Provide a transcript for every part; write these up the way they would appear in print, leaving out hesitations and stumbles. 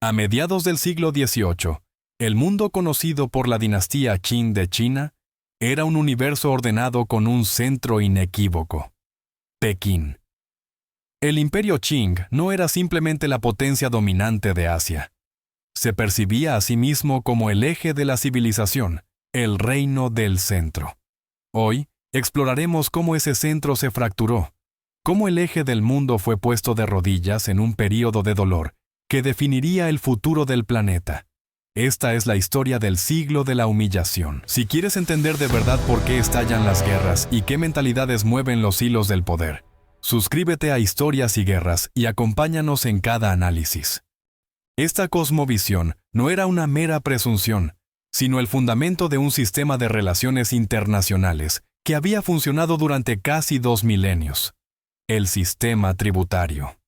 A mediados del siglo XVIII, el mundo conocido por la dinastía Qing de China era un universo ordenado con un centro inequívoco: Pekín. El imperio Qing no era simplemente la potencia dominante de Asia. Se percibía a sí mismo como el eje de la civilización, el reino del centro. Hoy, exploraremos cómo ese centro se fracturó, cómo el eje del mundo fue puesto de rodillas en un período de dolor que definiría el futuro del planeta. Esta es la historia del siglo de la humillación. Si quieres entender de verdad por qué estallan las guerras y qué mentalidades mueven los hilos del poder, suscríbete a Historias y Guerras y acompáñanos en cada análisis. Esta cosmovisión no era una mera presunción, sino el fundamento de un sistema de relaciones internacionales que había funcionado durante casi 2 milenios: el sistema tributario.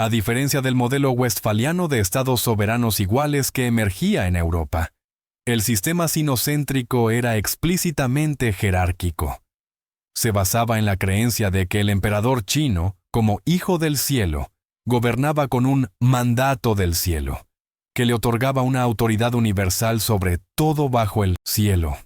A diferencia del modelo westfaliano de estados soberanos iguales que emergía en Europa, el sistema sinocéntrico era explícitamente jerárquico. Se basaba en la creencia de que el emperador chino, como hijo del cielo, gobernaba con un mandato del cielo, que le otorgaba una autoridad universal sobre todo bajo el cielo.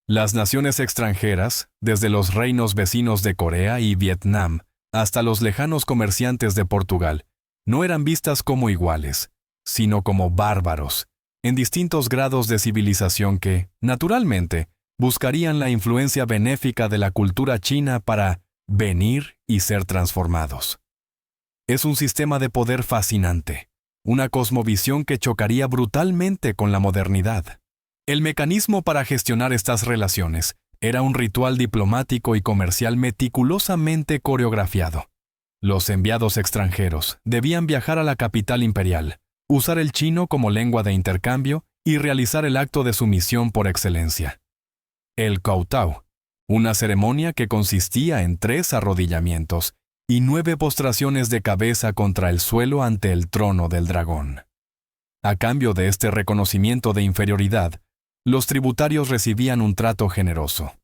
Las naciones extranjeras, desde los reinos vecinos de Corea y Vietnam hasta los lejanos comerciantes de Portugal, no eran vistas como iguales, sino como bárbaros, en distintos grados de civilización que, naturalmente, buscarían la influencia benéfica de la cultura china para venir y ser transformados. Es un sistema de poder fascinante, una cosmovisión que chocaría brutalmente con la modernidad. El mecanismo para gestionar estas relaciones era un ritual diplomático y comercial meticulosamente coreografiado. Los enviados extranjeros debían viajar a la capital imperial, usar el chino como lengua de intercambio y realizar el acto de sumisión por excelencia: el Kowtow, una ceremonia que consistía en 3 arrodillamientos y 9 postraciones de cabeza contra el suelo ante el trono del dragón. A cambio de este reconocimiento de inferioridad, los tributarios recibían un trato generoso.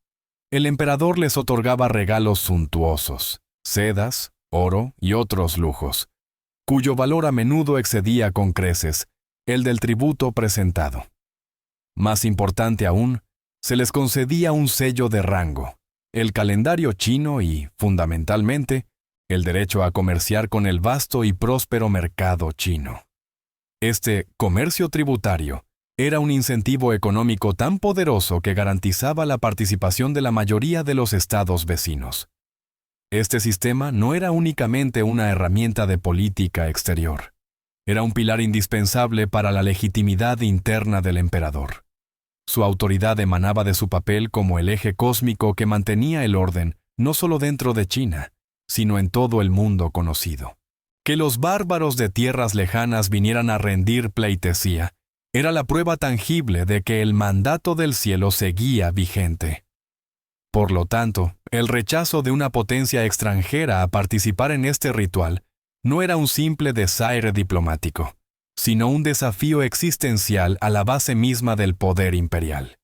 El emperador les otorgaba regalos suntuosos, sedas, oro y otros lujos, cuyo valor a menudo excedía con creces el del tributo presentado. Más importante aún, se les concedía un sello de rango, el calendario chino y, fundamentalmente, el derecho a comerciar con el vasto y próspero mercado chino. Este comercio tributario era un incentivo económico tan poderoso que garantizaba la participación de la mayoría de los estados vecinos. Este sistema no era únicamente una herramienta de política exterior. Era un pilar indispensable para la legitimidad interna del emperador. Su autoridad emanaba de su papel como el eje cósmico que mantenía el orden no solo dentro de China, sino en todo el mundo conocido. Que los bárbaros de tierras lejanas vinieran a rendir pleitesía era la prueba tangible de que el mandato del cielo seguía vigente. Por lo tanto, el rechazo de una potencia extranjera a participar en este ritual no era un simple desaire diplomático, sino un desafío existencial a la base misma del poder imperial.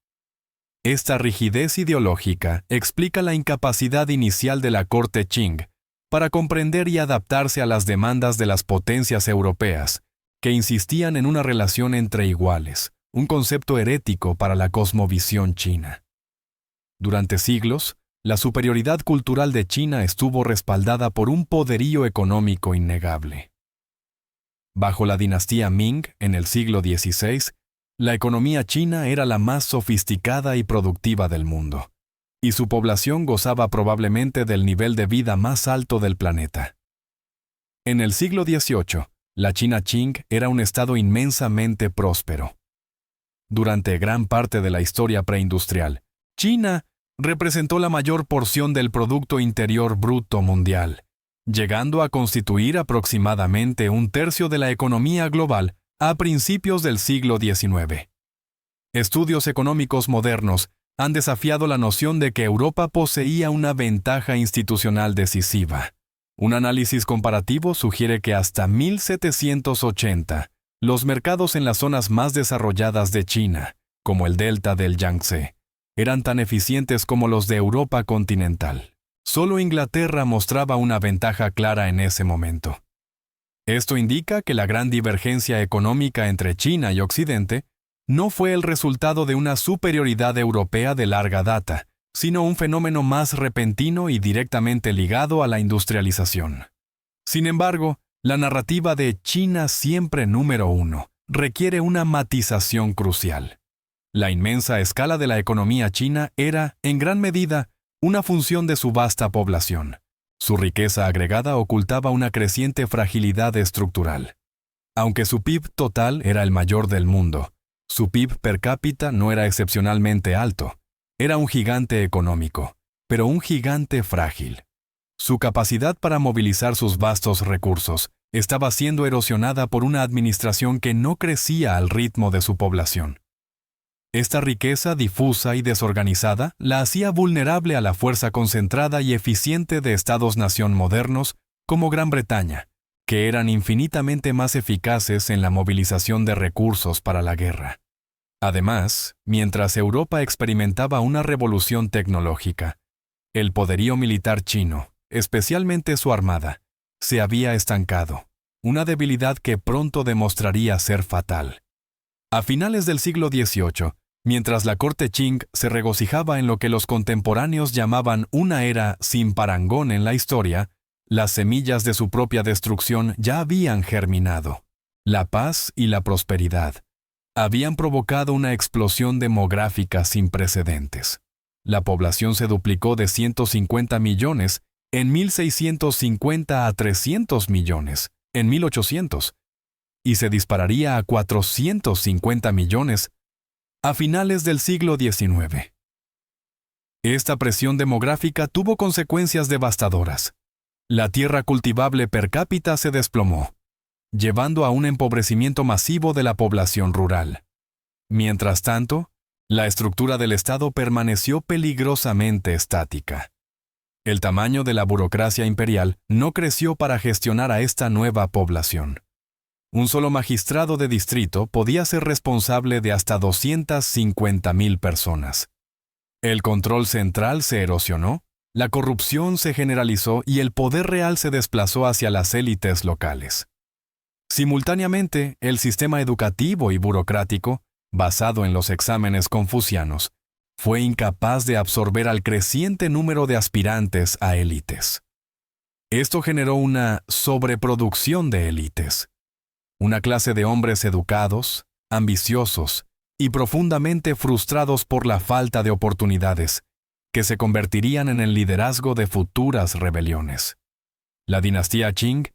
Esta rigidez ideológica explica la incapacidad inicial de la corte Qing para comprender y adaptarse a las demandas de las potencias europeas, que insistían en una relación entre iguales, un concepto herético para la cosmovisión china. Durante siglos, la superioridad cultural de China estuvo respaldada por un poderío económico innegable. Bajo la dinastía Ming, en el siglo XVI, la economía china era la más sofisticada y productiva del mundo, y su población gozaba probablemente del nivel de vida más alto del planeta. En el siglo XVIII, la China Qing era un estado inmensamente próspero. Durante gran parte de la historia preindustrial, China representó la mayor porción del Producto Interior Bruto mundial, llegando a constituir aproximadamente 1/3 de la economía global a principios del siglo XIX. Estudios económicos modernos han desafiado la noción de que Europa poseía una ventaja institucional decisiva. Un análisis comparativo sugiere que hasta 1780, los mercados en las zonas más desarrolladas de China, como el delta del Yangtze, eran tan eficientes como los de Europa continental. Solo Inglaterra mostraba una ventaja clara en ese momento. Esto indica que la gran divergencia económica entre China y Occidente no fue el resultado de una superioridad europea de larga data, sino un fenómeno más repentino y directamente ligado a la industrialización. Sin embargo, la narrativa de China siempre número uno requiere una matización crucial. La inmensa escala de la economía china era, en gran medida, una función de su vasta población. Su riqueza agregada ocultaba una creciente fragilidad estructural. Aunque su PIB total era el mayor del mundo, su PIB per cápita no era excepcionalmente alto. Era un gigante económico, pero un gigante frágil. Su capacidad para movilizar sus vastos recursos estaba siendo erosionada por una administración que no crecía al ritmo de su población. Esta riqueza difusa y desorganizada la hacía vulnerable a la fuerza concentrada y eficiente de estados-nación modernos como Gran Bretaña, que eran infinitamente más eficaces en la movilización de recursos para la guerra. Además, mientras Europa experimentaba una revolución tecnológica, el poderío militar chino, especialmente su armada, se había estancado, una debilidad que pronto demostraría ser fatal. A finales del siglo XVIII, mientras la corte Qing se regocijaba en lo que los contemporáneos llamaban una era sin parangón en la historia, las semillas de su propia destrucción ya habían germinado. La paz y la prosperidad habían provocado una explosión demográfica sin precedentes. La población se duplicó de 150 millones en 1650 a 300 millones en 1800 y se dispararía a 450 millones a finales del siglo XIX. Esta presión demográfica tuvo consecuencias devastadoras. La tierra cultivable per cápita se desplomó, llevando a un empobrecimiento masivo de la población rural. Mientras tanto, la estructura del Estado permaneció peligrosamente estática. El tamaño de la burocracia imperial no creció para gestionar a esta nueva población. Un solo magistrado de distrito podía ser responsable de hasta 250,000 personas. El control central se erosionó, la corrupción se generalizó y el poder real se desplazó hacia las élites locales. Simultáneamente, el sistema educativo y burocrático, basado en los exámenes confucianos, fue incapaz de absorber al creciente número de aspirantes a élites. Esto generó una sobreproducción de élites. Una clase de hombres educados, ambiciosos y profundamente frustrados por la falta de oportunidades, que se convertirían en el liderazgo de futuras rebeliones. La dinastía Qing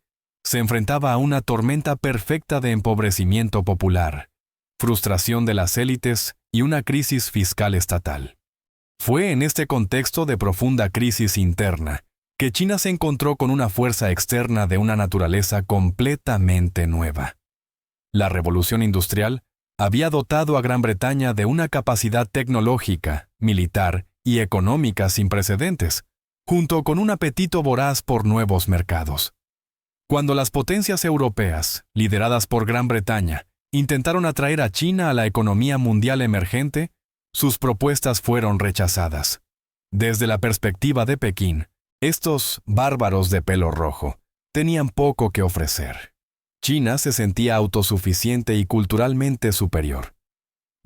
se enfrentaba a una tormenta perfecta de empobrecimiento popular, frustración de las élites y una crisis fiscal estatal. Fue en este contexto de profunda crisis interna que China se encontró con una fuerza externa de una naturaleza completamente nueva. La revolución industrial había dotado a Gran Bretaña de una capacidad tecnológica, militar y económica sin precedentes, junto con un apetito voraz por nuevos mercados. Cuando las potencias europeas, lideradas por Gran Bretaña, intentaron atraer a China a la economía mundial emergente, sus propuestas fueron rechazadas. Desde la perspectiva de Pekín, estos bárbaros de pelo rojo tenían poco que ofrecer. China se sentía autosuficiente y culturalmente superior.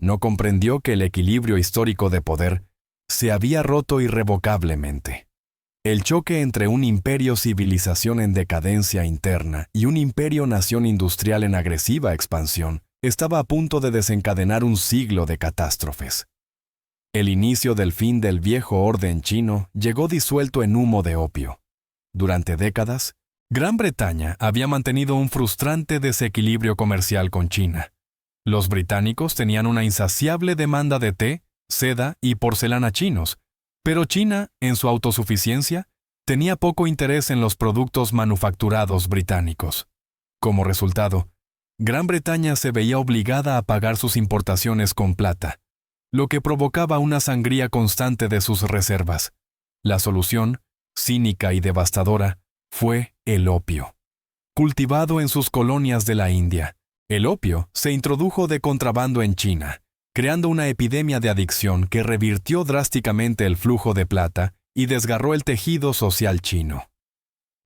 No comprendió que el equilibrio histórico de poder se había roto irrevocablemente. El choque entre un imperio-civilización en decadencia interna y un imperio-nación industrial en agresiva expansión estaba a punto de desencadenar un siglo de catástrofes. El inicio del fin del viejo orden chino llegó disuelto en humo de opio. Durante décadas, Gran Bretaña había mantenido un frustrante desequilibrio comercial con China. Los británicos tenían una insaciable demanda de té, seda y porcelana chinos, pero China, en su autosuficiencia, tenía poco interés en los productos manufacturados británicos. Como resultado, Gran Bretaña se veía obligada a pagar sus importaciones con plata, lo que provocaba una sangría constante de sus reservas. La solución, cínica y devastadora, fue el opio. Cultivado en sus colonias de la India, el opio se introdujo de contrabando en China, creando una epidemia de adicción que revirtió drásticamente el flujo de plata y desgarró el tejido social chino.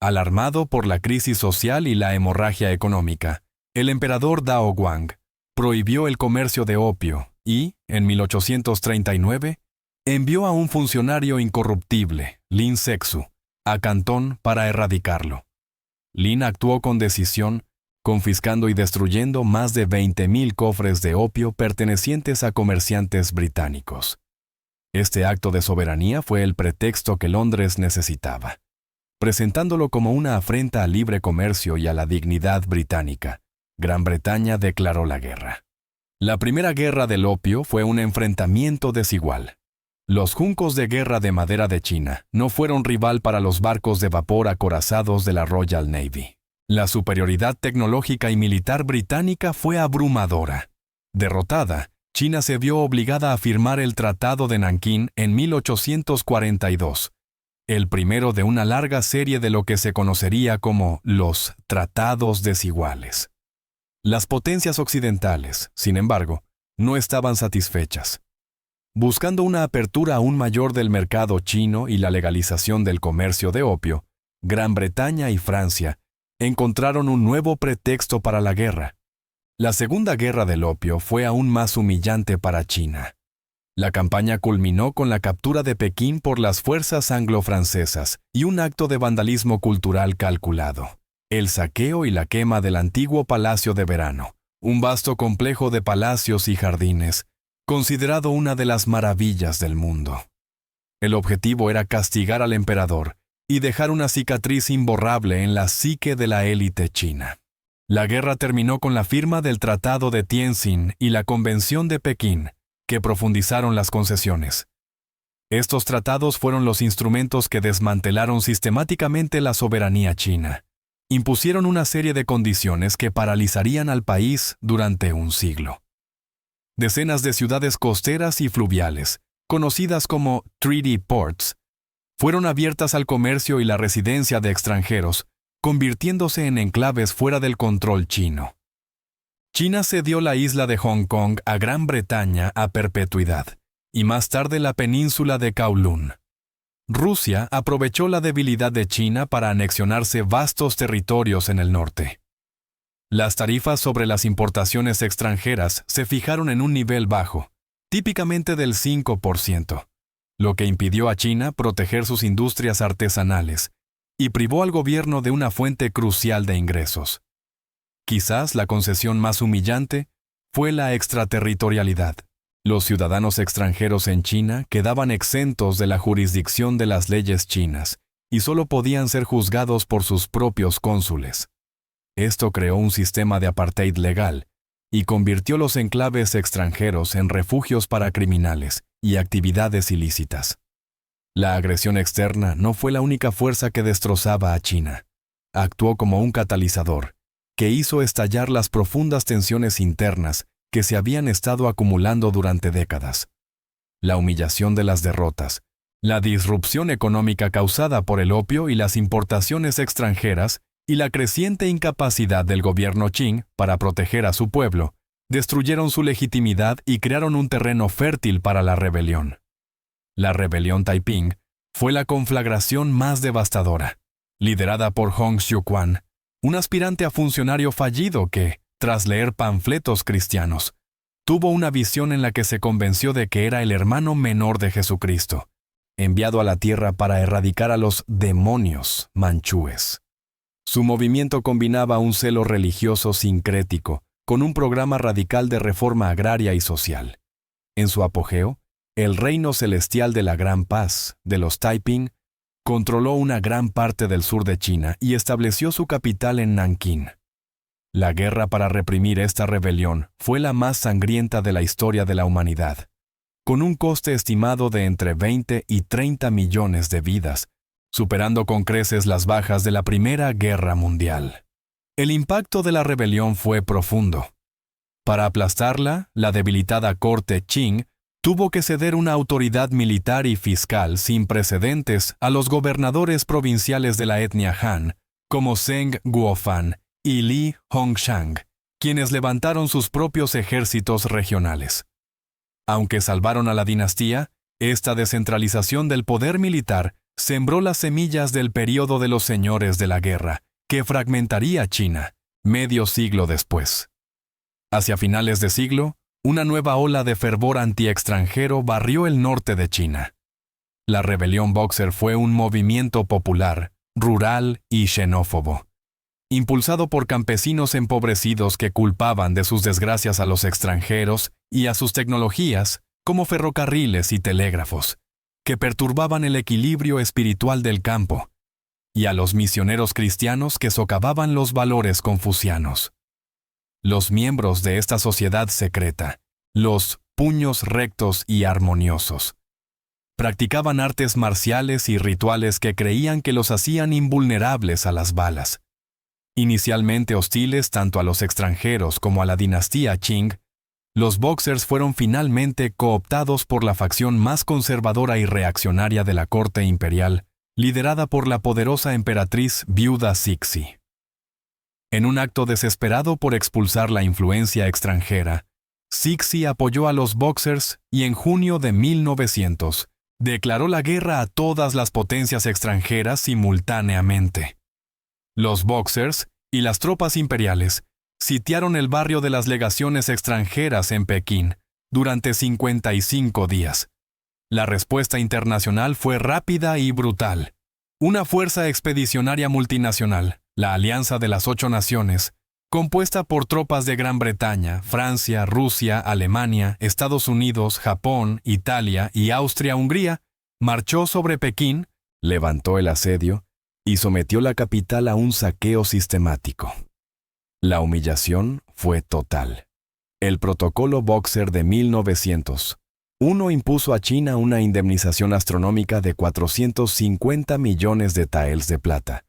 Alarmado por la crisis social y la hemorragia económica, el emperador Dao Guang prohibió el comercio de opio y, en 1839, envió a un funcionario incorruptible, Lin Sexu, a Cantón para erradicarlo. Lin actuó con decisión, confiscando y destruyendo más de 20.000 cofres de opio pertenecientes a comerciantes británicos. Este acto de soberanía fue el pretexto que Londres necesitaba. Presentándolo como una afrenta al libre comercio y a la dignidad británica, Gran Bretaña declaró la guerra. La primera guerra del opio fue un enfrentamiento desigual. Los juncos de guerra de madera de China no fueron rival para los barcos de vapor acorazados de la Royal Navy. La superioridad tecnológica y militar británica fue abrumadora. Derrotada, China se vio obligada a firmar el Tratado de Nankín en 1842, el primero de una larga serie de lo que se conocería como los Tratados Desiguales. Las potencias occidentales, sin embargo, no estaban satisfechas. Buscando una apertura aún mayor del mercado chino y la legalización del comercio de opio, Gran Bretaña y Francia encontraron un nuevo pretexto para la guerra. La Segunda Guerra del Opio fue aún más humillante para China. La campaña culminó con la captura de Pekín por las fuerzas anglo-francesas y un acto de vandalismo cultural calculado: el saqueo y la quema del antiguo Palacio de Verano, un vasto complejo de palacios y jardines, considerado una de las maravillas del mundo. El objetivo era castigar al emperador y dejar una cicatriz imborrable en la psique de la élite china. La guerra terminó con la firma del Tratado de Tientsin y la Convención de Pekín, que profundizaron las concesiones. Estos tratados fueron los instrumentos que desmantelaron sistemáticamente la soberanía china. Impusieron una serie de condiciones que paralizarían al país durante un siglo. Decenas de ciudades costeras y fluviales, conocidas como Treaty Ports, fueron abiertas al comercio y la residencia de extranjeros, convirtiéndose en enclaves fuera del control chino. China cedió la isla de Hong Kong a Gran Bretaña a perpetuidad, y más tarde la península de Kowloon. Rusia aprovechó la debilidad de China para anexionarse vastos territorios en el norte. Las tarifas sobre las importaciones extranjeras se fijaron en un nivel bajo, típicamente del 5%, lo que impidió a China proteger sus industrias artesanales y privó al gobierno de una fuente crucial de ingresos. Quizás la concesión más humillante fue la extraterritorialidad. Los ciudadanos extranjeros en China quedaban exentos de la jurisdicción de las leyes chinas y solo podían ser juzgados por sus propios cónsules. Esto creó un sistema de apartheid legal y convirtió los enclaves extranjeros en refugios para criminales y actividades ilícitas. La agresión externa no fue la única fuerza que destrozaba a China. Actuó como un catalizador que hizo estallar las profundas tensiones internas que se habían estado acumulando durante décadas. La humillación de las derrotas, la disrupción económica causada por el opio y las importaciones extranjeras y la creciente incapacidad del gobierno Qing para proteger a su pueblo, destruyeron su legitimidad y crearon un terreno fértil para la rebelión. La rebelión Taiping fue la conflagración más devastadora, liderada por Hong Xiuquan, un aspirante a funcionario fallido que, tras leer panfletos cristianos, tuvo una visión en la que se convenció de que era el hermano menor de Jesucristo, enviado a la tierra para erradicar a los demonios manchúes. Su movimiento combinaba un celo religioso sincrético con un programa radical de reforma agraria y social. En su apogeo, el reino celestial de la Gran Paz, de los Taiping, controló una gran parte del sur de China y estableció su capital en Nankín. La guerra para reprimir esta rebelión fue la más sangrienta de la historia de la humanidad, con un coste estimado de entre 20 y 30 millones de vidas, superando con creces las bajas de la Primera Guerra Mundial. El impacto de la rebelión fue profundo. Para aplastarla, la debilitada corte Qing tuvo que ceder una autoridad militar y fiscal sin precedentes a los gobernadores provinciales de la etnia Han, como Zheng Guofan y Li Hongshang, quienes levantaron sus propios ejércitos regionales. Aunque salvaron a la dinastía, esta descentralización del poder militar sembró las semillas del período de los señores de la guerra, que fragmentaría China, medio siglo después. Hacia finales de siglo, una nueva ola de fervor anti-extranjero barrió el norte de China. La rebelión Boxer fue un movimiento popular, rural y xenófobo, impulsado por campesinos empobrecidos que culpaban de sus desgracias a los extranjeros y a sus tecnologías, como ferrocarriles y telégrafos, que perturbaban el equilibrio espiritual del campo, y a los misioneros cristianos que socavaban los valores confucianos. Los miembros de esta sociedad secreta, los puños rectos y armoniosos, practicaban artes marciales y rituales que creían que los hacían invulnerables a las balas. Inicialmente hostiles tanto a los extranjeros como a la dinastía Qing, los Boxers fueron finalmente cooptados por la facción más conservadora y reaccionaria de la corte imperial, liderada por la poderosa emperatriz viuda Cixi. En un acto desesperado por expulsar la influencia extranjera, Cixi apoyó a los Boxers y en junio de 1900 declaró la guerra a todas las potencias extranjeras simultáneamente. Los Boxers y las tropas imperiales sitiaron el barrio de las legaciones extranjeras en Pekín durante 55 días. La respuesta internacional fue rápida y brutal. Una fuerza expedicionaria multinacional, la Alianza de las 8 Naciones, compuesta por tropas de Gran Bretaña, Francia, Rusia, Alemania, Estados Unidos, Japón, Italia y Austria-Hungría, marchó sobre Pekín, levantó el asedio y sometió la capital a un saqueo sistemático. La humillación fue total. El protocolo Boxer de 1901 impuso a China una indemnización astronómica de 450 millones de taels de plata,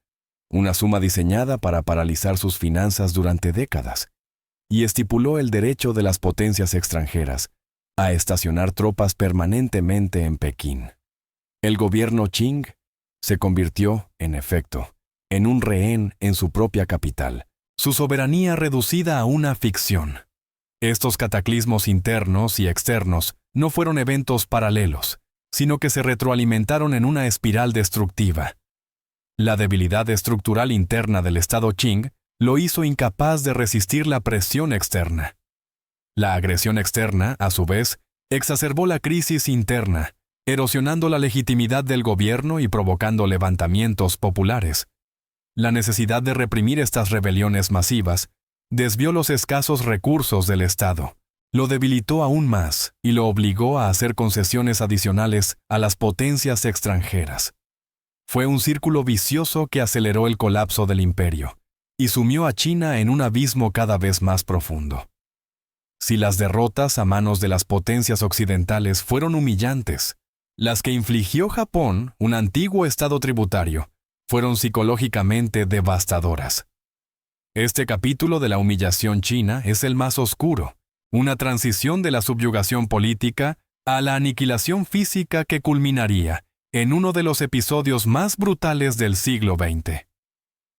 una suma diseñada para paralizar sus finanzas durante décadas, y estipuló el derecho de las potencias extranjeras a estacionar tropas permanentemente en Pekín. El gobierno Qing se convirtió, en efecto, en un rehén en su propia capital, su soberanía reducida a una ficción. Estos cataclismos internos y externos no fueron eventos paralelos, sino que se retroalimentaron en una espiral destructiva. La debilidad estructural interna del Estado Qing lo hizo incapaz de resistir la presión externa. La agresión externa, a su vez, exacerbó la crisis interna, erosionando la legitimidad del gobierno y provocando levantamientos populares. La necesidad de reprimir estas rebeliones masivas desvió los escasos recursos del Estado, lo debilitó aún más y lo obligó a hacer concesiones adicionales a las potencias extranjeras. Fue un círculo vicioso que aceleró el colapso del imperio y sumió a China en un abismo cada vez más profundo. Si las derrotas a manos de las potencias occidentales fueron humillantes, las que infligió Japón, un antiguo estado tributario, fueron psicológicamente devastadoras. Este capítulo de la humillación china es el más oscuro, una transición de la subyugación política a la aniquilación física que culminaría en uno de los episodios más brutales del siglo XX.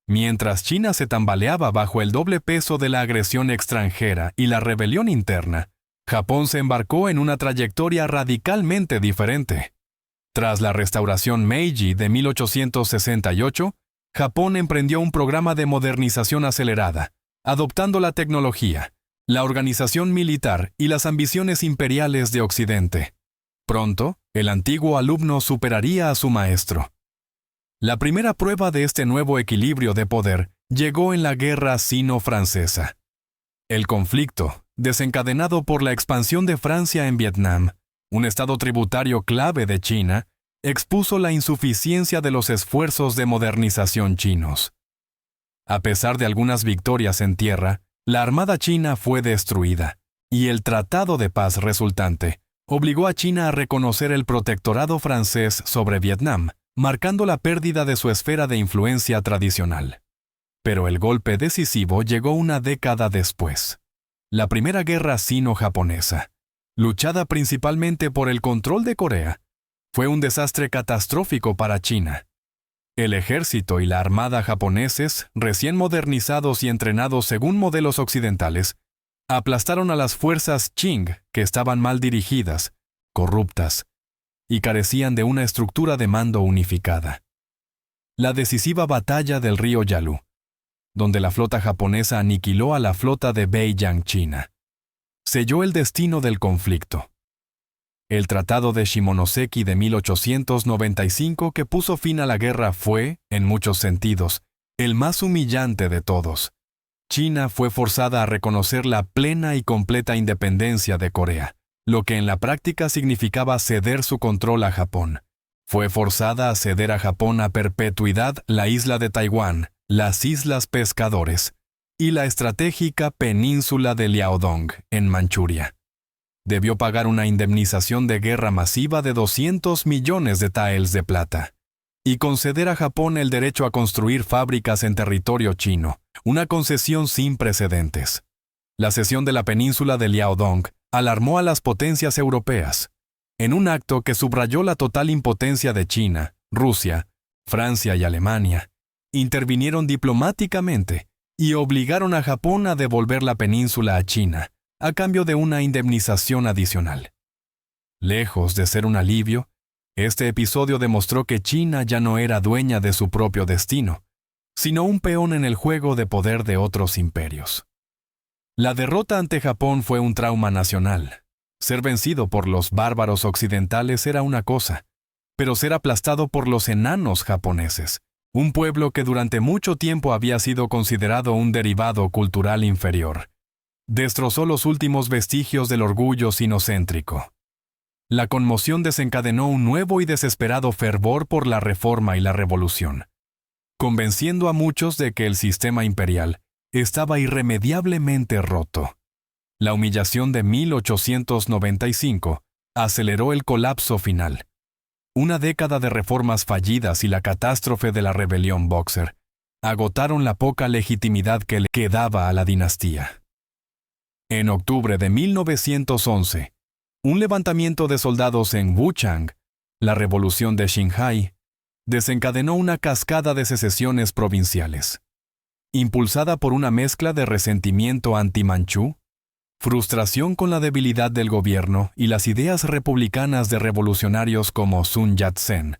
Mientras China se tambaleaba bajo el doble peso de la agresión extranjera y la rebelión interna, Japón se embarcó en una trayectoria radicalmente diferente. Tras la restauración Meiji de 1868, Japón emprendió un programa de modernización acelerada, adoptando la tecnología, la organización militar y las ambiciones imperiales de Occidente. Pronto, el antiguo alumno superaría a su maestro. La primera prueba de este nuevo equilibrio de poder llegó en la Guerra Sino-Francesa. El conflicto, desencadenado por la expansión de Francia en Vietnam, un estado tributario clave de China, expuso la insuficiencia de los esfuerzos de modernización chinos. A pesar de algunas victorias en tierra, la armada china fue destruida, y el tratado de paz resultante obligó a China a reconocer el protectorado francés sobre Vietnam, marcando la pérdida de su esfera de influencia tradicional. Pero el golpe decisivo llegó una década después. La Primera Guerra Sino-Japonesa, luchada principalmente por el control de Corea, fue un desastre catastrófico para China. El ejército y la armada japoneses, recién modernizados y entrenados según modelos occidentales, aplastaron a las fuerzas Qing que estaban mal dirigidas, corruptas, y carecían de una estructura de mando unificada. La decisiva batalla del río Yalu, donde la flota japonesa aniquiló a la flota de Beiyang China, selló el destino del conflicto. El Tratado de Shimonoseki de 1895 que puso fin a la guerra fue, en muchos sentidos, el más humillante de todos. China fue forzada a reconocer la plena y completa independencia de Corea, lo que en la práctica significaba ceder su control a Japón. Fue forzada a ceder a Japón a perpetuidad la isla de Taiwán, las Islas Pescadores y la estratégica península de Liaodong, en Manchuria. Debió pagar una indemnización de guerra masiva de 200 millones de taels de plata y conceder a Japón el derecho a construir fábricas en territorio chino, una concesión sin precedentes. La cesión de la península de Liaodong alarmó a las potencias europeas, en un acto que subrayó la total impotencia de China. Rusia, Francia y Alemania intervinieron diplomáticamente y obligaron a Japón a devolver la península a China, a cambio de una indemnización adicional. Lejos de ser un alivio, este episodio demostró que China ya no era dueña de su propio destino, sino un peón en el juego de poder de otros imperios. La derrota ante Japón fue un trauma nacional. Ser vencido por los bárbaros occidentales era una cosa, pero ser aplastado por los enanos japoneses, un pueblo que durante mucho tiempo había sido considerado un derivado cultural inferior, destrozó los últimos vestigios del orgullo sinocéntrico. La conmoción desencadenó un nuevo y desesperado fervor por la reforma y la revolución, convenciendo a muchos de que el sistema imperial estaba irremediablemente roto. La humillación de 1895 aceleró el colapso final. Una década de reformas fallidas y la catástrofe de la rebelión Boxer agotaron la poca legitimidad que le quedaba a la dinastía. En octubre de 1911, un levantamiento de soldados en Wuchang, la revolución de Xinhai, desencadenó una cascada de secesiones provinciales. Impulsada por una mezcla de resentimiento anti-manchú, frustración con la debilidad del gobierno y las ideas republicanas de revolucionarios como Sun Yat-sen,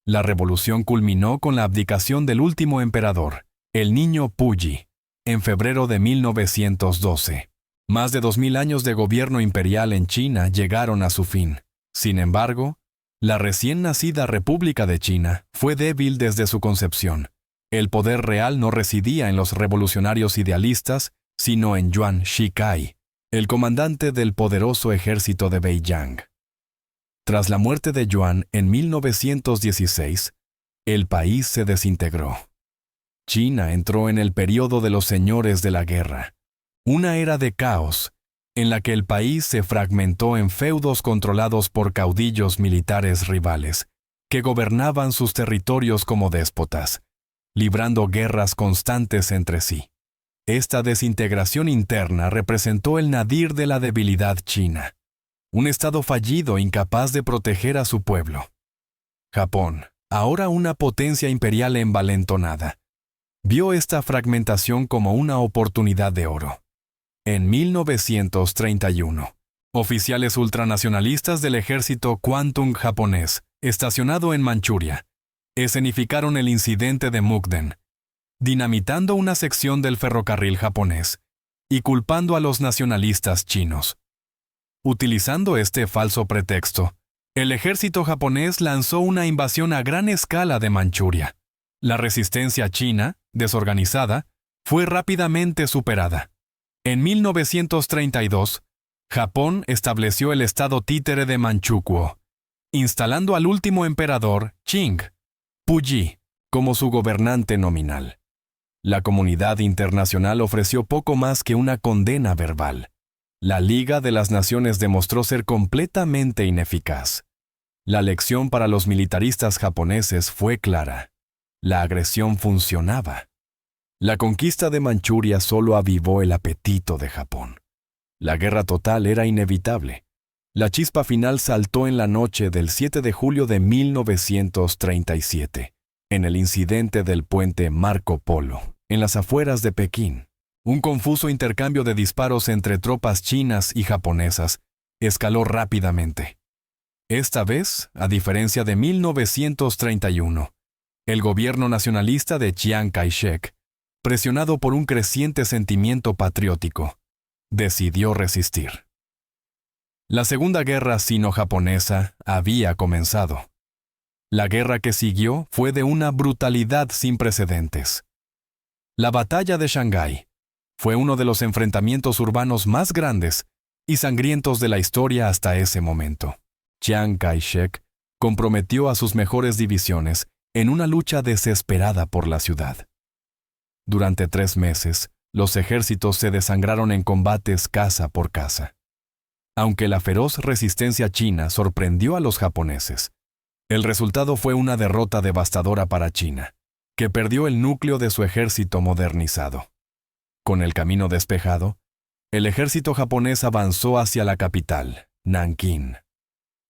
la revolución culminó con la abdicación del último emperador, el niño Puyi, en febrero de 1912. Más de 2000 años de gobierno imperial en China llegaron a su fin. Sin embargo, la recién nacida República de China fue débil desde su concepción. El poder real no residía en los revolucionarios idealistas, sino en Yuan Shikai, el comandante del poderoso ejército de Beiyang. Tras la muerte de Yuan en 1916, el país se desintegró. China entró en el período de los señores de la guerra, una era de caos, en la que el país se fragmentó en feudos controlados por caudillos militares rivales, que gobernaban sus territorios como déspotas, librando guerras constantes entre sí. Esta desintegración interna representó el nadir de la debilidad china, un estado fallido incapaz de proteger a su pueblo. Japón, ahora una potencia imperial envalentonada, vio esta fragmentación como una oportunidad de oro. En 1931, oficiales ultranacionalistas del ejército Kwantung japonés, estacionado en Manchuria, escenificaron el incidente de Mukden, dinamitando una sección del ferrocarril japonés y culpando a los nacionalistas chinos. Utilizando este falso pretexto, el ejército japonés lanzó una invasión a gran escala de Manchuria. La resistencia china, desorganizada, fue rápidamente superada. En 1932, Japón estableció el estado títere de Manchukuo, instalando al último emperador, Qing Puyi, como su gobernante nominal. La comunidad internacional ofreció poco más que una condena verbal. La Liga de las Naciones demostró ser completamente ineficaz. La lección para los militaristas japoneses fue clara. La agresión funcionaba. La conquista de Manchuria solo avivó el apetito de Japón. La guerra total era inevitable. La chispa final saltó en la noche del 7 de julio de 1937, en el incidente del puente Marco Polo, en las afueras de Pekín. Un confuso intercambio de disparos entre tropas chinas y japonesas escaló rápidamente. Esta vez, a diferencia de 1931, el gobierno nacionalista de Chiang Kai-shek, presionado por un creciente sentimiento patriótico, decidió resistir. La Segunda Guerra Sino-Japonesa había comenzado. La guerra que siguió fue de una brutalidad sin precedentes. La Batalla de Shanghái fue uno de los enfrentamientos urbanos más grandes y sangrientos de la historia hasta ese momento. Chiang Kai-shek comprometió a sus mejores divisiones en una lucha desesperada por la ciudad. Durante 3 meses, los ejércitos se desangraron en combates casa por casa. Aunque la feroz resistencia china sorprendió a los japoneses, el resultado fue una derrota devastadora para China, que perdió el núcleo de su ejército modernizado. Con el camino despejado, el ejército japonés avanzó hacia la capital, Nankín.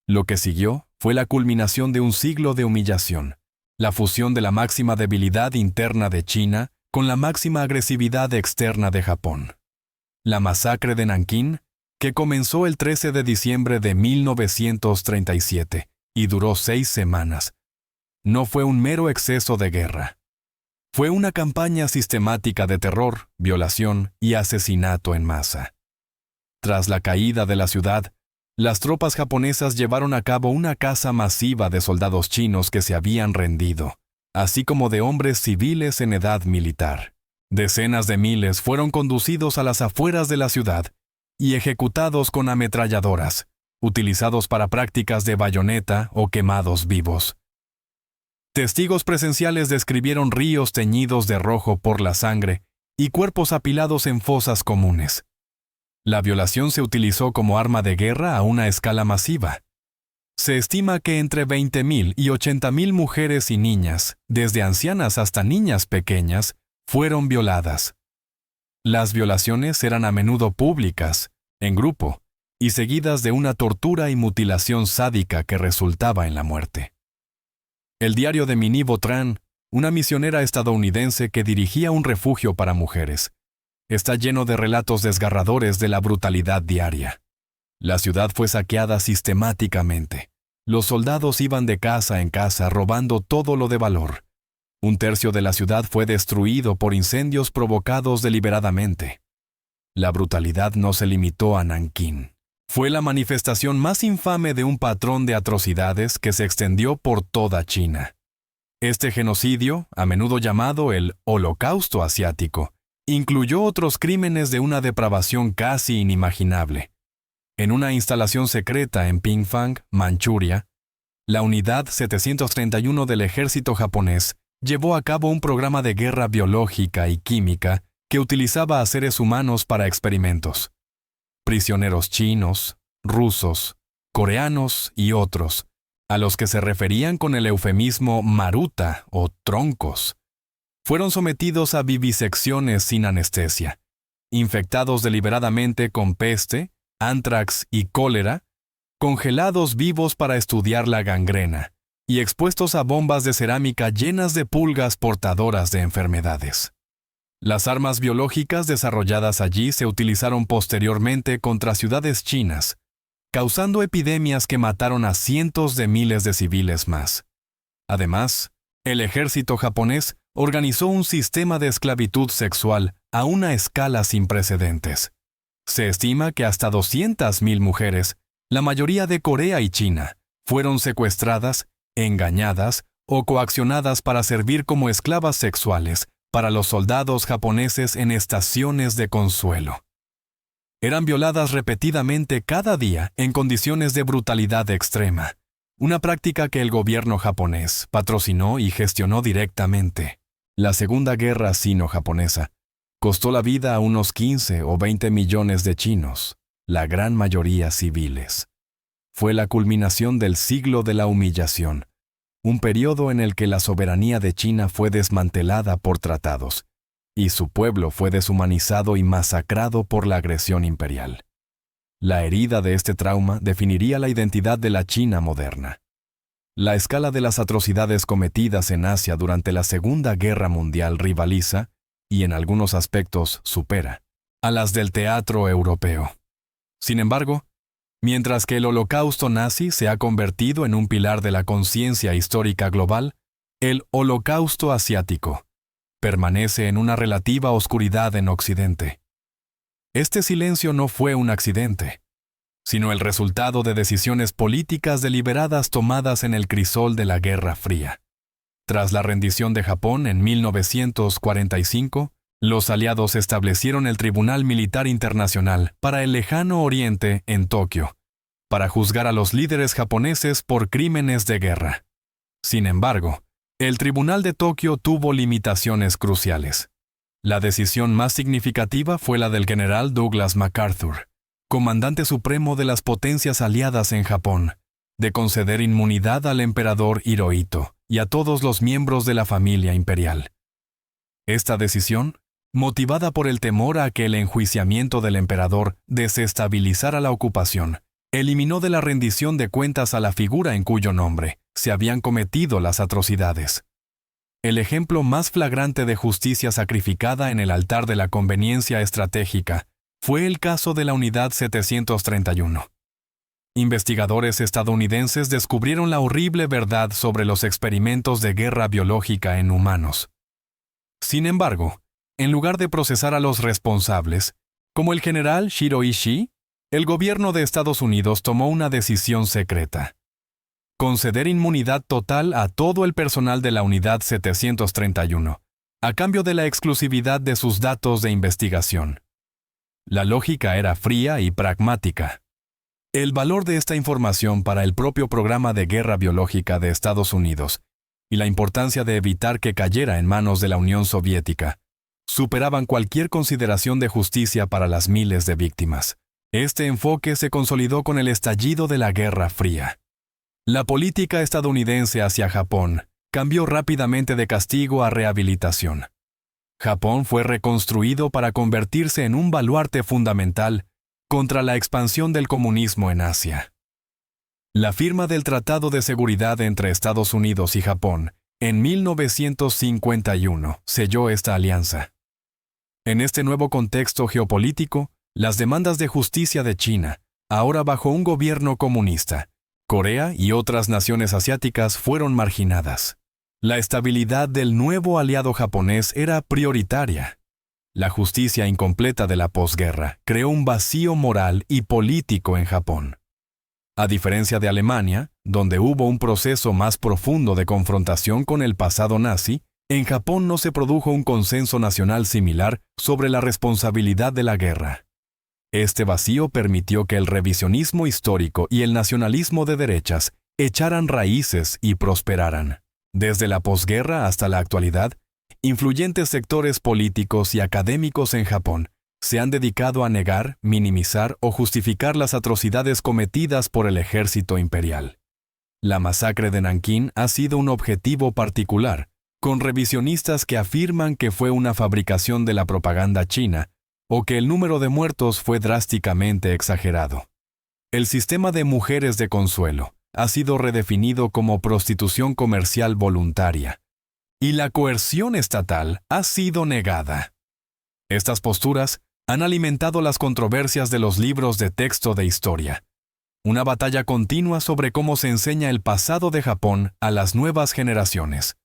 Lo que siguió fue la culminación de un siglo de humillación, la fusión de la máxima debilidad interna de China con la máxima agresividad externa de Japón. La masacre de Nankín, que comenzó el 13 de diciembre de 1937 y duró 6 semanas, no fue un mero exceso de guerra. Fue una campaña sistemática de terror, violación y asesinato en masa. Tras la caída de la ciudad, las tropas japonesas llevaron a cabo una caza masiva de soldados chinos que se habían rendido, así como de hombres civiles en edad militar. Decenas de miles fueron conducidos a las afueras de la ciudad y ejecutados con ametralladoras, utilizados para prácticas de bayoneta o quemados vivos. Testigos presenciales describieron ríos teñidos de rojo por la sangre y cuerpos apilados en fosas comunes. La violación se utilizó como arma de guerra a una escala masiva. Se estima que entre 20.000 y 80.000 mujeres y niñas, desde ancianas hasta niñas pequeñas, fueron violadas. Las violaciones eran a menudo públicas, en grupo, y seguidas de una tortura y mutilación sádica que resultaba en la muerte. El diario de Minnie Vautrin, una misionera estadounidense que dirigía un refugio para mujeres, está lleno de relatos desgarradores de la brutalidad diaria. La ciudad fue saqueada sistemáticamente. Los soldados iban de casa en casa robando todo lo de valor. 1/3 de la ciudad fue destruido por incendios provocados deliberadamente. La brutalidad no se limitó a Nankín. Fue la manifestación más infame de un patrón de atrocidades que se extendió por toda China. Este genocidio, a menudo llamado el Holocausto Asiático, incluyó otros crímenes de una depravación casi inimaginable. En una instalación secreta en Pingfang, Manchuria, la Unidad 731 del ejército japonés llevó a cabo un programa de guerra biológica y química que utilizaba a seres humanos para experimentos. Prisioneros chinos, rusos, coreanos y otros, a los que se referían con el eufemismo maruta o troncos, fueron sometidos a vivisecciones sin anestesia, infectados deliberadamente con peste, antrax y cólera, congelados vivos para estudiar la gangrena y expuestos a bombas de cerámica llenas de pulgas portadoras de enfermedades. Las armas biológicas desarrolladas allí se utilizaron posteriormente contra ciudades chinas, causando epidemias que mataron a cientos de miles de civiles más. Además, el ejército japonés organizó un sistema de esclavitud sexual a una escala sin precedentes. Se estima que hasta 200.000 mujeres, la mayoría de Corea y China, fueron secuestradas, engañadas o coaccionadas para servir como esclavas sexuales para los soldados japoneses en estaciones de consuelo. Eran violadas repetidamente cada día en condiciones de brutalidad extrema, una práctica que el gobierno japonés patrocinó y gestionó directamente. La Segunda Guerra Sino-Japonesa costó la vida a unos 15 o 20 millones de chinos, la gran mayoría civiles. Fue la culminación del siglo de la humillación, un periodo en el que la soberanía de China fue desmantelada por tratados, y su pueblo fue deshumanizado y masacrado por la agresión imperial. La herida de este trauma definiría la identidad de la China moderna. La escala de las atrocidades cometidas en Asia durante la Segunda Guerra Mundial rivaliza, y en algunos aspectos supera, a las del teatro europeo. Sin embargo, Mientras que el Holocausto nazi se ha convertido en un pilar de la conciencia histórica global, el Holocausto asiático permanece en una relativa oscuridad en Occidente. Este silencio no fue un accidente, sino el resultado de decisiones políticas deliberadas tomadas en el crisol de la Guerra Fría. Tras la rendición de Japón en 1945, los aliados establecieron el Tribunal Militar Internacional para el Lejano Oriente en Tokio, para juzgar a los líderes japoneses por crímenes de guerra. Sin embargo, el Tribunal de Tokio tuvo limitaciones cruciales. La decisión más significativa fue la del general Douglas MacArthur, comandante supremo de las potencias aliadas en Japón, de conceder inmunidad al emperador Hirohito y a todos los miembros de la familia imperial. Esta decisión, motivada por el temor a que el enjuiciamiento del emperador desestabilizara la ocupación, eliminó de la rendición de cuentas a la figura en cuyo nombre se habían cometido las atrocidades. El ejemplo más flagrante de justicia sacrificada en el altar de la conveniencia estratégica fue el caso de la Unidad 731. Investigadores estadounidenses descubrieron la horrible verdad sobre los experimentos de guerra biológica en humanos. Sin embargo, en lugar de procesar a los responsables, como el general Shiroishi, el gobierno de Estados Unidos tomó una decisión secreta: conceder inmunidad total a todo el personal de la Unidad 731, a cambio de la exclusividad de sus datos de investigación. La lógica era fría y pragmática. El valor de esta información para el propio programa de guerra biológica de Estados Unidos y la importancia de evitar que cayera en manos de la Unión Soviética superaban cualquier consideración de justicia para las miles de víctimas. Este enfoque se consolidó con el estallido de la Guerra Fría. La política estadounidense hacia Japón cambió rápidamente de castigo a rehabilitación. Japón fue reconstruido para convertirse en un baluarte fundamental contra la expansión del comunismo en Asia. La firma del Tratado de Seguridad entre Estados Unidos y Japón en 1951 selló esta alianza. En este nuevo contexto geopolítico, las demandas de justicia de China, ahora bajo un gobierno comunista, Corea y otras naciones asiáticas fueron marginadas. La estabilidad del nuevo aliado japonés era prioritaria. La justicia incompleta de la posguerra creó un vacío moral y político en Japón. A diferencia de Alemania, donde hubo un proceso más profundo de confrontación con el pasado nazi, en Japón no se produjo un consenso nacional similar sobre la responsabilidad de la guerra. Este vacío permitió que el revisionismo histórico y el nacionalismo de derechas echaran raíces y prosperaran. Desde la posguerra hasta la actualidad, influyentes sectores políticos y académicos en Japón se han dedicado a negar, minimizar o justificar las atrocidades cometidas por el ejército imperial. La masacre de Nankín ha sido un objetivo particular, con revisionistas que afirman que fue una fabricación de la propaganda china o que el número de muertos fue drásticamente exagerado. El sistema de mujeres de consuelo ha sido redefinido como prostitución comercial voluntaria, y la coerción estatal ha sido negada. Estas posturas han alimentado las controversias de los libros de texto de historia, una batalla continua sobre cómo se enseña el pasado de Japón a las nuevas generaciones.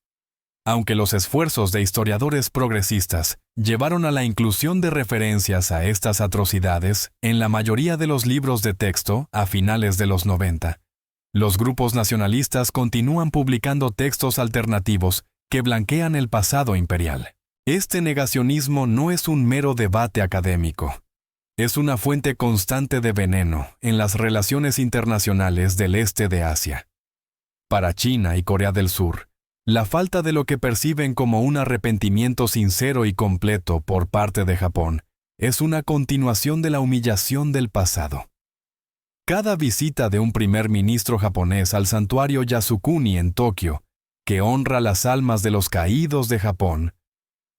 Aunque los esfuerzos de historiadores progresistas llevaron a la inclusión de referencias a estas atrocidades en la mayoría de los libros de texto a finales de los 90, los grupos nacionalistas continúan publicando textos alternativos que blanquean el pasado imperial. Este negacionismo no es un mero debate académico. Es una fuente constante de veneno en las relaciones internacionales del este de Asia. Para China y Corea del Sur, la falta de lo que perciben como un arrepentimiento sincero y completo por parte de Japón es una continuación de la humillación del pasado. Cada visita de un primer ministro japonés al santuario Yasukuni en Tokio, que honra las almas de los caídos de Japón,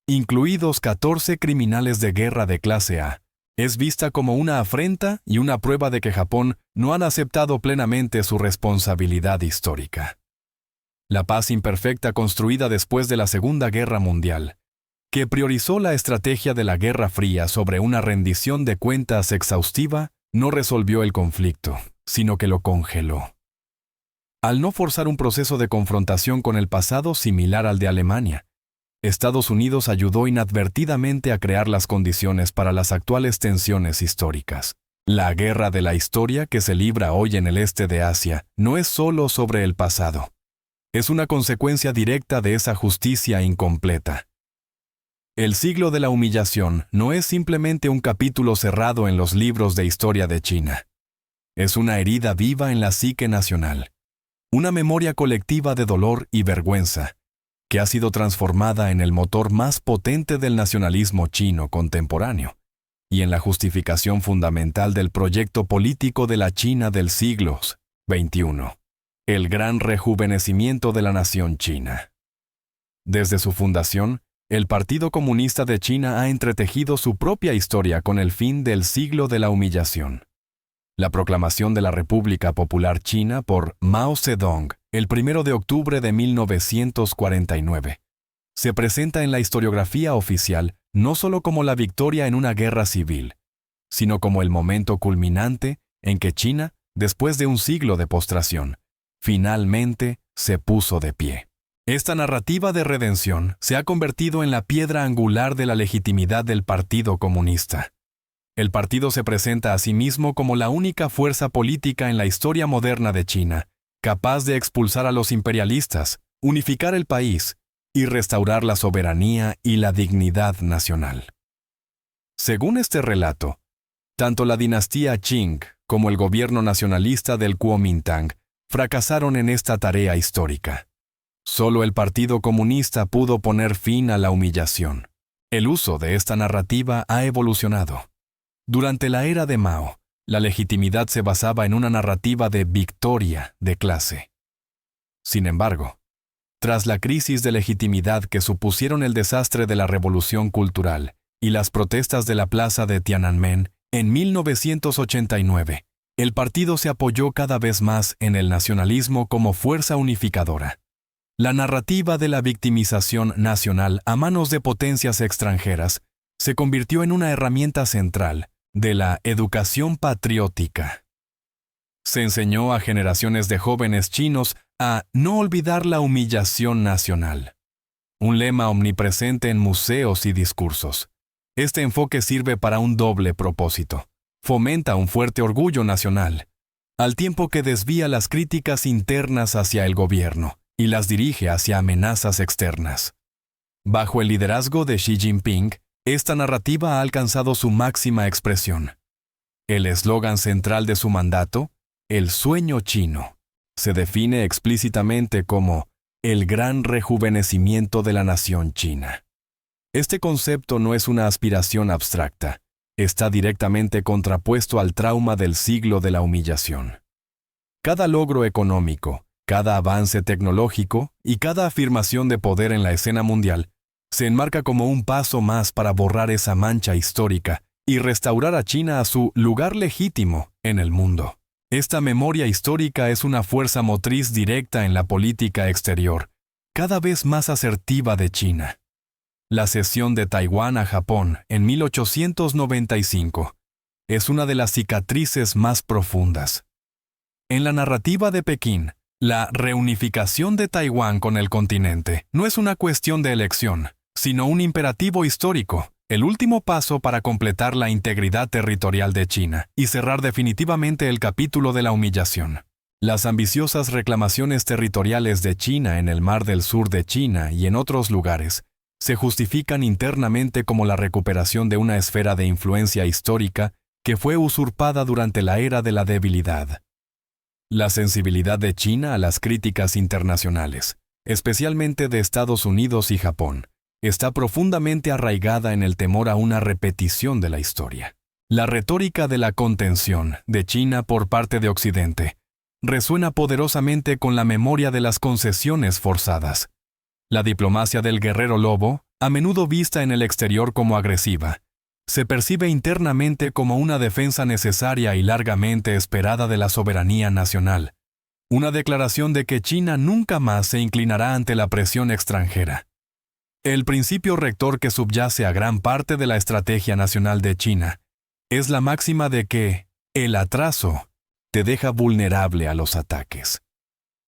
incluidos 14 criminales de guerra de clase A, es vista como una afrenta y una prueba de que Japón no han aceptado plenamente su responsabilidad histórica. La paz imperfecta construida después de la Segunda Guerra Mundial, que priorizó la estrategia de la Guerra Fría sobre una rendición de cuentas exhaustiva, no resolvió el conflicto. sino que lo congeló. Al no forzar un proceso de confrontación con el pasado similar al de Alemania, Estados Unidos ayudó inadvertidamente a crear las condiciones para las actuales tensiones históricas. La guerra de la historia que se libra hoy en el este de Asia no es solo sobre el pasado. Es una consecuencia directa de esa justicia incompleta. El siglo de la humillación no es simplemente un capítulo cerrado en los libros de historia de China. Es una herida viva en la psique nacional, una memoria colectiva de dolor y vergüenza, que ha sido transformada en el motor más potente del nacionalismo chino contemporáneo y en la justificación fundamental del proyecto político de la China del siglo XXI, el gran rejuvenecimiento de la nación china. Desde su fundación, el Partido Comunista de China ha entretejido su propia historia con el fin del siglo de la humillación. La proclamación de la República Popular China por Mao Zedong, el 1 de octubre de 1949, se presenta en la historiografía oficial no solo como la victoria en una guerra civil, sino como el momento culminante en que China, después de un siglo de postración, finalmente se puso de pie. Esta narrativa de redención se ha convertido en la piedra angular de la legitimidad del Partido Comunista. El partido se presenta a sí mismo como la única fuerza política en la historia moderna de China, capaz de expulsar a los imperialistas, unificar el país y restaurar la soberanía y la dignidad nacional. Según este relato, tanto la dinastía Qing como el gobierno nacionalista del Kuomintang fracasaron en esta tarea histórica. Solo el Partido Comunista pudo poner fin a la humillación. El uso de esta narrativa ha evolucionado. Durante la era de Mao, la legitimidad se basaba en una narrativa de victoria de clase. Sin embargo, tras la crisis de legitimidad que supusieron el desastre de la Revolución Cultural y las protestas de la plaza de Tiananmen en 1989, el partido se apoyó cada vez más en el nacionalismo como fuerza unificadora. La narrativa de la victimización nacional a manos de potencias extranjeras se convirtió en una herramienta central de la educación patriótica. Se enseñó a generaciones de jóvenes chinos a no olvidar la humillación nacional, un lema omnipresente en museos y discursos. Este enfoque sirve para un doble propósito. Fomenta un fuerte orgullo nacional, al tiempo que desvía las críticas internas hacia el gobierno y las dirige hacia amenazas externas. Bajo el liderazgo de Xi Jinping, esta narrativa ha alcanzado su máxima expresión. El eslogan central de su mandato, el sueño chino, se define explícitamente como el gran rejuvenecimiento de la nación china. Este concepto no es una aspiración abstracta, está directamente contrapuesto al trauma del siglo de la humillación. Cada logro económico, cada avance tecnológico y cada afirmación de poder en la escena mundial se enmarca como un paso más para borrar esa mancha histórica y restaurar a China a su lugar legítimo en el mundo. Esta memoria histórica es una fuerza motriz directa en la política exterior, cada vez más asertiva de China. La cesión de Taiwán a Japón en 1895 es una de las cicatrices más profundas. En la narrativa de Pekín, la reunificación de Taiwán con el continente no es una cuestión de elección, sino un imperativo histórico, el último paso para completar la integridad territorial de China y cerrar definitivamente el capítulo de la humillación. Las ambiciosas reclamaciones territoriales de China en el Mar del Sur de China y en otros lugares se justifican internamente como la recuperación de una esfera de influencia histórica que fue usurpada durante la era de la debilidad. La sensibilidad de China a las críticas internacionales, especialmente de Estados Unidos y Japón, está profundamente arraigada en el temor a una repetición de la historia. La retórica de la contención de China por parte de Occidente resuena poderosamente con la memoria de las concesiones forzadas. La diplomacia del guerrero lobo, a menudo vista en el exterior como agresiva, se percibe internamente como una defensa necesaria y largamente esperada de la soberanía nacional, una declaración de que China nunca más se inclinará ante la presión extranjera. El principio rector que subyace a gran parte de la estrategia nacional de China es la máxima de que el atraso te deja vulnerable a los ataques.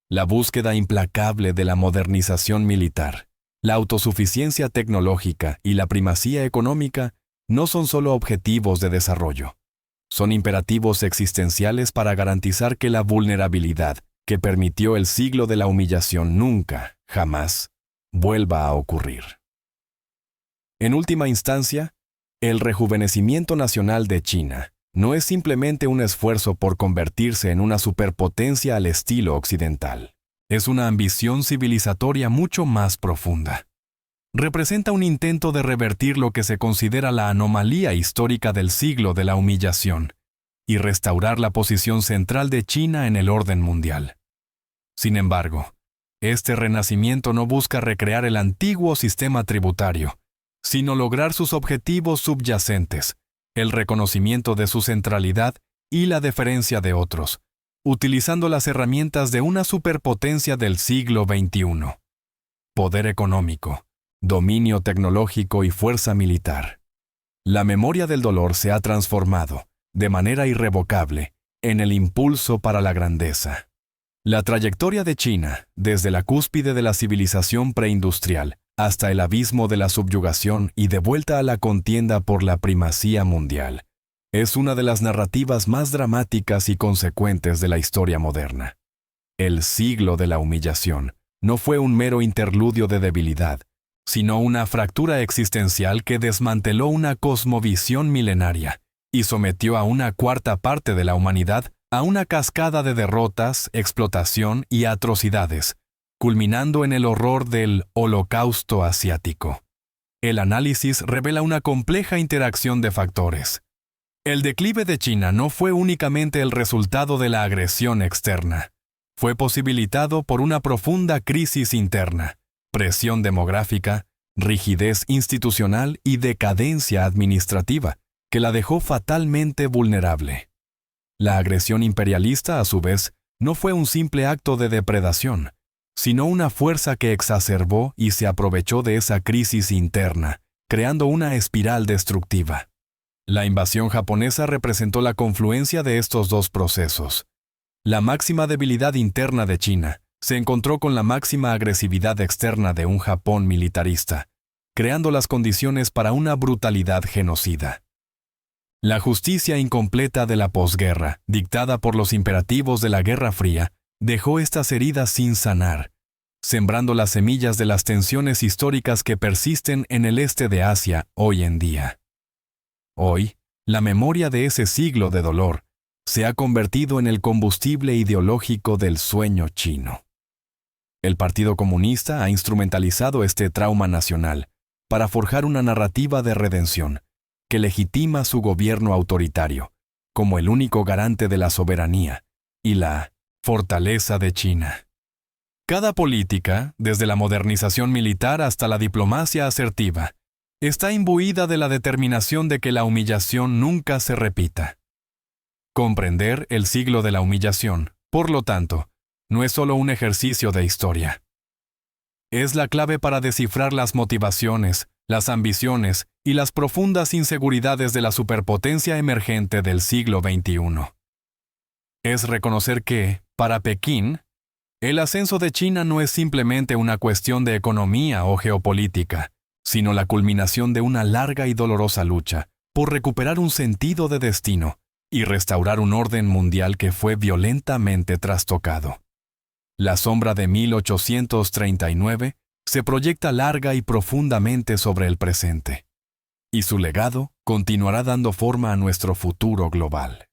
La búsqueda implacable de la modernización militar, la autosuficiencia tecnológica y la primacía económica no son solo objetivos de desarrollo. Son imperativos existenciales para garantizar que la vulnerabilidad que permitió el siglo de la humillación nunca, jamás, vuelva a ocurrir. En última instancia, el rejuvenecimiento nacional de China no es simplemente un esfuerzo por convertirse en una superpotencia al estilo occidental. Es una ambición civilizatoria mucho más profunda. Representa un intento de revertir lo que se considera la anomalía histórica del siglo de la humillación y restaurar la posición central de China en el orden mundial. Sin embargo, este renacimiento no busca recrear el antiguo sistema tributario, sino lograr sus objetivos subyacentes, el reconocimiento de su centralidad y la deferencia de otros, utilizando las herramientas de una superpotencia del siglo XXI. Poder económico, dominio tecnológico y fuerza militar. La memoria del dolor se ha transformado, de manera irrevocable, en el impulso para la grandeza. La trayectoria de China, desde la cúspide de la civilización preindustrial hasta el abismo de la subyugación y de vuelta a la contienda por la primacía mundial, es una de las narrativas más dramáticas y consecuentes de la historia moderna. El siglo de la humillación no fue un mero interludio de debilidad, sino una fractura existencial que desmanteló una cosmovisión milenaria y sometió a una cuarta parte de la humanidad a una cascada de derrotas, explotación y atrocidades, culminando en el horror del Holocausto asiático. El análisis revela una compleja interacción de factores. El declive de China no fue únicamente el resultado de la agresión externa. Fue posibilitado por una profunda crisis interna, presión demográfica, rigidez institucional y decadencia administrativa, que la dejó fatalmente vulnerable. La agresión imperialista, a su vez, no fue un simple acto de depredación, sino una fuerza que exacerbó y se aprovechó de esa crisis interna, creando una espiral destructiva. La invasión japonesa representó la confluencia de estos dos procesos. La máxima debilidad interna de China se encontró con la máxima agresividad externa de un Japón militarista, creando las condiciones para una brutalidad genocida. La justicia incompleta de la posguerra, dictada por los imperativos de la Guerra Fría, dejó estas heridas sin sanar, sembrando las semillas de las tensiones históricas que persisten en el este de Asia hoy en día. Hoy, la memoria de ese siglo de dolor se ha convertido en el combustible ideológico del sueño chino. El Partido Comunista ha instrumentalizado este trauma nacional para forjar una narrativa de redención que legitima su gobierno autoritario como el único garante de la soberanía y la fortaleza de China. Cada política, desde la modernización militar hasta la diplomacia asertiva, está imbuida de la determinación de que la humillación nunca se repita. Comprender el siglo de la humillación, por lo tanto, no es solo un ejercicio de historia. Es la clave para descifrar las motivaciones, las ambiciones y las profundas inseguridades de la superpotencia emergente del siglo XXI. Es reconocer que, para Pekín, el ascenso de China no es simplemente una cuestión de economía o geopolítica, sino la culminación de una larga y dolorosa lucha por recuperar un sentido de destino y restaurar un orden mundial que fue violentamente trastocado. La sombra de 1839 se proyecta larga y profundamente sobre el presente, y su legado continuará dando forma a nuestro futuro global.